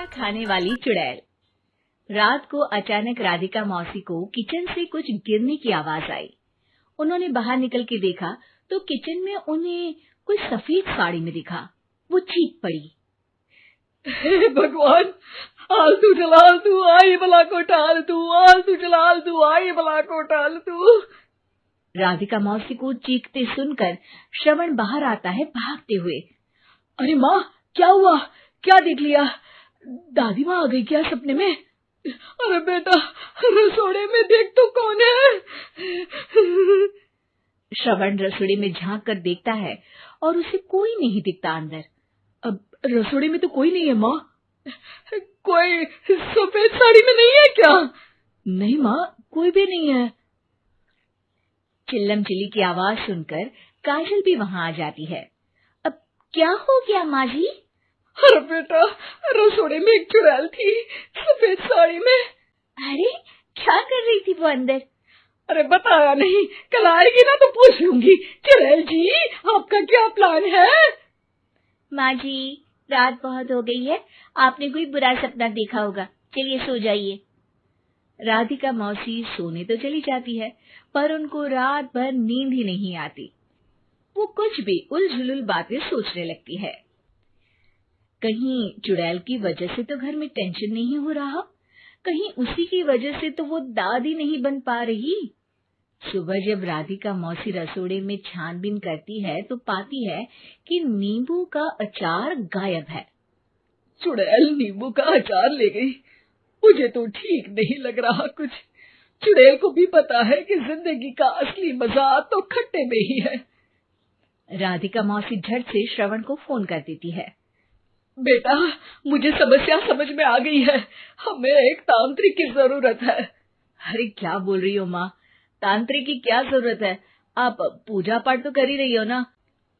हमेशा खाने वाली चुड़ैल। रात को अचानक राधिका मौसी को किचन से कुछ गिरने की आवाज आई। उन्होंने बाहर निकल के देखा तो किचन में उन्हें कोई सफेद साड़ी में दिखा। वो चीख पड़ी, हे भगवान, आलतू जलाल तू आई भला को टाल तू, आलतू जलाल तू आई भला को टाल तू। राधिका मौसी को चीखते सुनकर श्रवण बाहर आता है भागते हुए। अरे माँ, क्या हुआ? क्या देख लिया? दादी माँ आ गई क्या सपने में? अरे बेटा, रसोड़े में देख तो कौन है? श्रवण रसोड़ी में झांक कर देखता है और उसे कोई नहीं दिखता अंदर। अब रसोड़ी में तो कोई नहीं है माँ। कोई सफेद साड़ी में नहीं है क्या? नहीं माँ, कोई भी नहीं है। चिल्लम चिल्ली की आवाज सुनकर काजल भी वहां आ जाती है। अब क्या हो गया माँ जी? अरे बेटा, रसोड़े में एक चुड़ैल थी सफेद साड़ी में। अरे क्या कर रही थी वो अंदर? अरे बताया नहीं, कल आएगी ना तो पूछ लूंगी। चुड़ैल जी, आपका क्या प्लान है? माँ जी, रात बहुत हो गई है, आपने कोई बुरा सपना देखा होगा, चलिए सो जाइए। राधिका मौसी सोने तो चली जाती है पर उनको रात भर नींद ही नहीं आती। वो कुछ भी उलझुल बातें सोचने लगती है। कहीं चुड़ैल की वजह से तो घर में टेंशन नहीं हो रहा, कहीं उसी की वजह से तो वो दादी नहीं बन पा रही। सुबह जब राधिका मौसी रसोड़े में छानबीन करती है तो पाती है कि नींबू का अचार गायब है। चुड़ैल नींबू का अचार ले गई? मुझे तो ठीक नहीं लग रहा कुछ। चुड़ैल को भी पता है कि जिंदगी का असली मजा तो खट्टे में ही है। राधिका मौसी झट से श्रवण को फोन कर देती है। बेटा, मुझे समस्या समझ में आ गई है, हमें एक तांत्रिक की जरूरत है। अरे क्या बोल रही हो माँ, तांत्रिक की क्या जरूरत है? आप पूजा पाठ तो कर ही रही हो ना।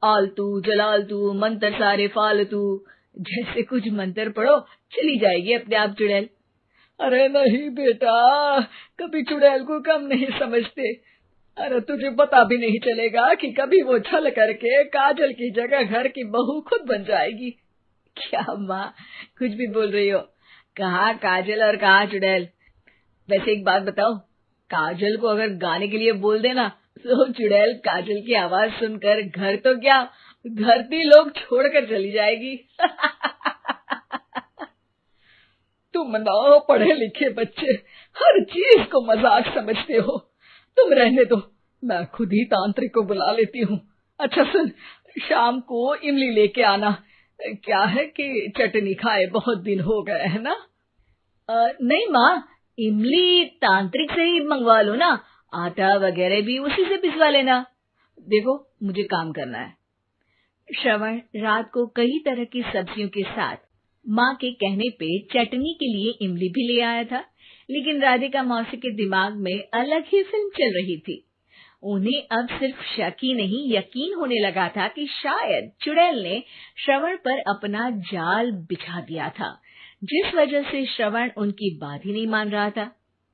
आलतू जलालतू मंत्र सारे फालतू जैसे कुछ मंत्र पढ़ो, चली जाएगी अपने आप चुड़ैल। अरे नहीं बेटा, कभी चुड़ैल को कम नहीं समझते। अरे तुझे पता भी नहीं चलेगा कि कभी वो छल करके काजल की जगह घर की बहू खुद बन जाएगी। क्या माँ, कुछ भी बोल रही हो? कहाँ काजल और कहाँ चुड़ैल। वैसे एक बात बताओ, काजल को अगर गाने के लिए बोल देना तो चुड़ैल काजल की आवाज सुनकर घर तो क्या धरती लोग छोड़कर चली जाएगी। तुम ना पढ़े लिखे बच्चे हर चीज को मजाक समझते हो। तुम रहने दो, मैं खुद ही तांत्रिक को बुला लेती हूँ। अच्छा सुन, शाम को इमली लेके आना। क्या है कि चटनी खाए बहुत दिन हो गए है ना? नहीं माँ, इमली तांत्रिक से ही मंगवा लो ना, आटा वगैरह भी उसी से पिसवा लेना। देखो मुझे काम करना है। श्रवण रात को कई तरह की सब्जियों के साथ माँ के कहने पे चटनी के लिए इमली भी ले आया था, लेकिन राधिका मौसी के दिमाग में अलग ही फिल्म चल रही थी। उन्हें अब सिर्फ शक ही नहीं यकीन होने लगा था कि शायद चुड़ैल ने श्रवण पर अपना जाल बिछा दिया था, जिस वजह से श्रवण उनकी बात ही नहीं मान रहा था।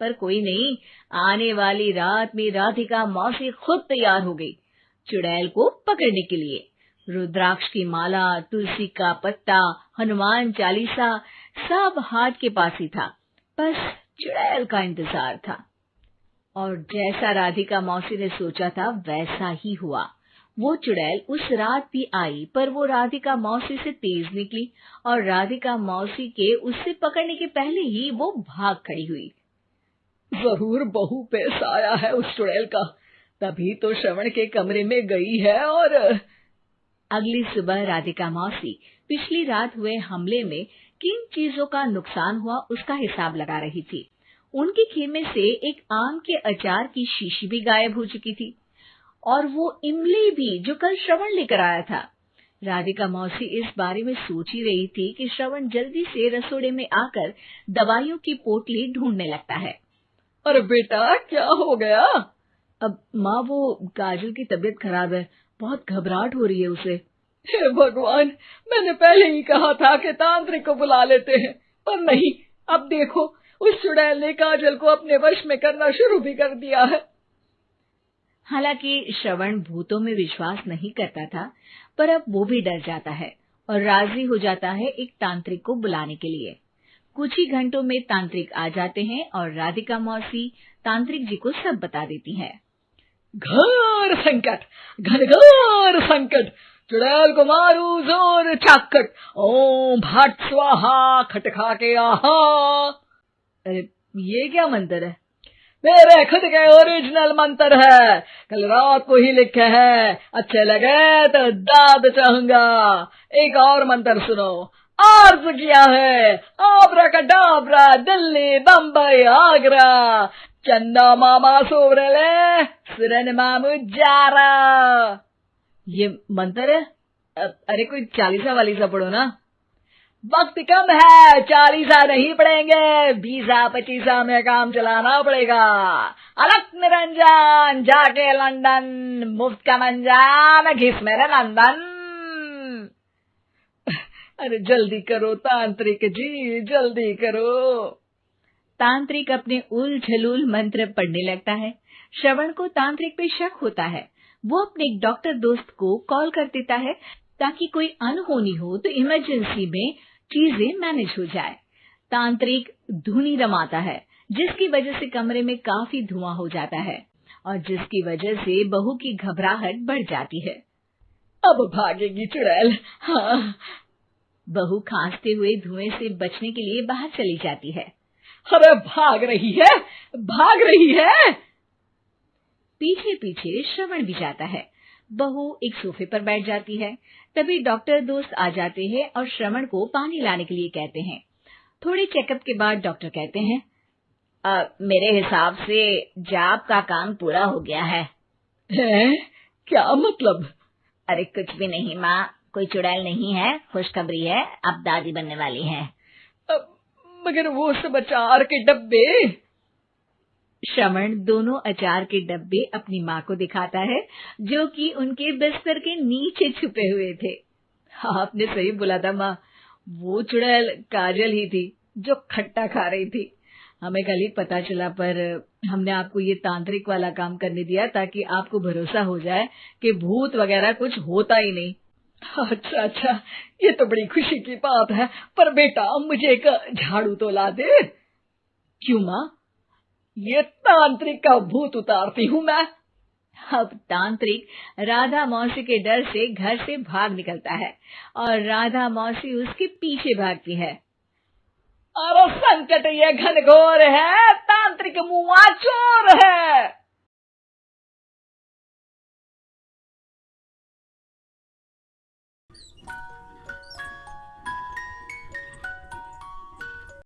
पर कोई नहीं, आने वाली रात में राधिका मौसी खुद तैयार हो गई चुड़ैल को पकड़ने के लिए। रुद्राक्ष की माला, तुलसी का पत्ता, हनुमान चालीसा सब हाथ के पास ही था, बस चुड़ैल का इंतजार था। और जैसा राधिका मौसी ने सोचा था वैसा ही हुआ। वो चुड़ैल उस रात भी आई, पर वो राधिका मौसी से तेज निकली और राधिका मौसी के उससे पकड़ने के पहले ही वो भाग खड़ी हुई। जरूर बहू पे साया है उस चुड़ैल का, तभी तो श्रवण के कमरे में गई है। और अगली सुबह राधिका मौसी पिछली रात हुए हमले में किन चीजों का नुकसान हुआ उसका हिसाब लगा रही थी। उनके खेमे से एक आम के अचार की शीशी भी गायब हो चुकी थी और वो इमली भी जो कल श्रवण लेकर आया था। राधिका मौसी इस बारे में सोच ही रही थी कि श्रवण जल्दी से रसोड़े में आकर दवाइयों की पोटली ढूंढने लगता है। अरे बेटा, क्या हो गया? अब माँ, वो काजल की तबीयत खराब है, बहुत घबराहट हो रही है उसे। हे भगवान, मैंने पहले ही कहा था कि तांत्रिक को बुला लेते हैं, पर नहीं। अब देखो, उस चुड़ैल ने काजल को अपने वश में करना शुरू भी कर दिया है। हालांकि श्रवण भूतों में विश्वास नहीं करता था, पर अब वो भी डर जाता है और राजी हो जाता है एक तांत्रिक को बुलाने के लिए। कुछ ही घंटों में तांत्रिक आ जाते हैं और राधिका मौसी तांत्रिक जी को सब बता देती हैं। घोर संकट, घनघोर संकट, चुड़ैल को मारू जोर चाकट, ओम भट स्वाहा खटखा के आहा। अरे ये क्या मंत्र है? मेरे खुद के ओरिजिनल मंत्र है, कल रात को ही लिखे हैं, अच्छे लगे तो दाद चाहूंगा। एक और मंत्र सुनो, अर्ज किया है आब्राकडाब्रा, दिल्ली बम्बई आगरा, चंदा मामा सोरले सुरन मामू जारा। ये मंत्र है? अरे कोई 40 वालीसा पढ़ो ना। वक्त कम है, 40 नहीं पड़ेंगे, 20-25 में काम चलाना पड़ेगा। अलग निरंजन जाके लंदन, मुफ्त का मंजान घिस मेरे नंदन। अरे जल्दी करो तांत्रिक जी, जल्दी करो। तांत्रिक अपने उल झलूल मंत्र पढ़ने लगता है। श्रवण को तांत्रिक पे शक होता है। वो अपने एक डॉक्टर दोस्त को कॉल कर देता है ताकि कोई अनहोनी हो तो इमरजेंसी में चीजें मैनेज हो जाए। तांत्रिक धुनी रमाता है, जिसकी वजह से कमरे में काफी धुआं हो जाता है और जिसकी वजह से बहू की घबराहट बढ़ जाती है। अब भागेगी चुड़ैल। हाँ। बहू खांसते हुए धुएं से बचने के लिए बाहर चली जाती है। अरे भाग रही है, भाग रही है। पीछे पीछे श्रवण भी जाता है। बहू एक सोफे पर बैठ जाती है। तभी डॉक्टर दोस्त आ जाते हैं और श्रवण को पानी लाने के लिए कहते हैं। थोड़े चेकअप के बाद डॉक्टर कहते हैं, मेरे हिसाब से जाप का काम पूरा हो गया है। क्या मतलब? अरे कुछ भी नहीं माँ, कोई चुड़ैल नहीं है, खुशखबरी है, अब दादी बनने वाली है। मगर वो सब अचार के डब्बे। श्रवण दोनों अचार के डब्बे अपनी माँ को दिखाता है, जो कि उनके बिस्तर के नीचे छुपे हुए थे। आपने सही बोला था माँ, वो चुड़ैल काजल ही थी जो खट्टा खा रही थी। हमें कल ही पता चला, पर हमने आपको ये तांत्रिक वाला काम करने दिया ताकि आपको भरोसा हो जाए कि भूत वगैरह कुछ होता ही नहीं। अच्छा अच्छा, ये तो बड़ी खुशी की बात है, पर बेटा मुझे एक झाड़ू तो ला दे। क्यों माँ? ये तांत्रिक का भूत उतारती हूँ मैं। अब तांत्रिक राधा मौसी के डर से घर से भाग निकलता है और राधा मौसी उसके पीछे भागती है। अरे संकट ये घनघोर है, तांत्रिक मुआ चोर है।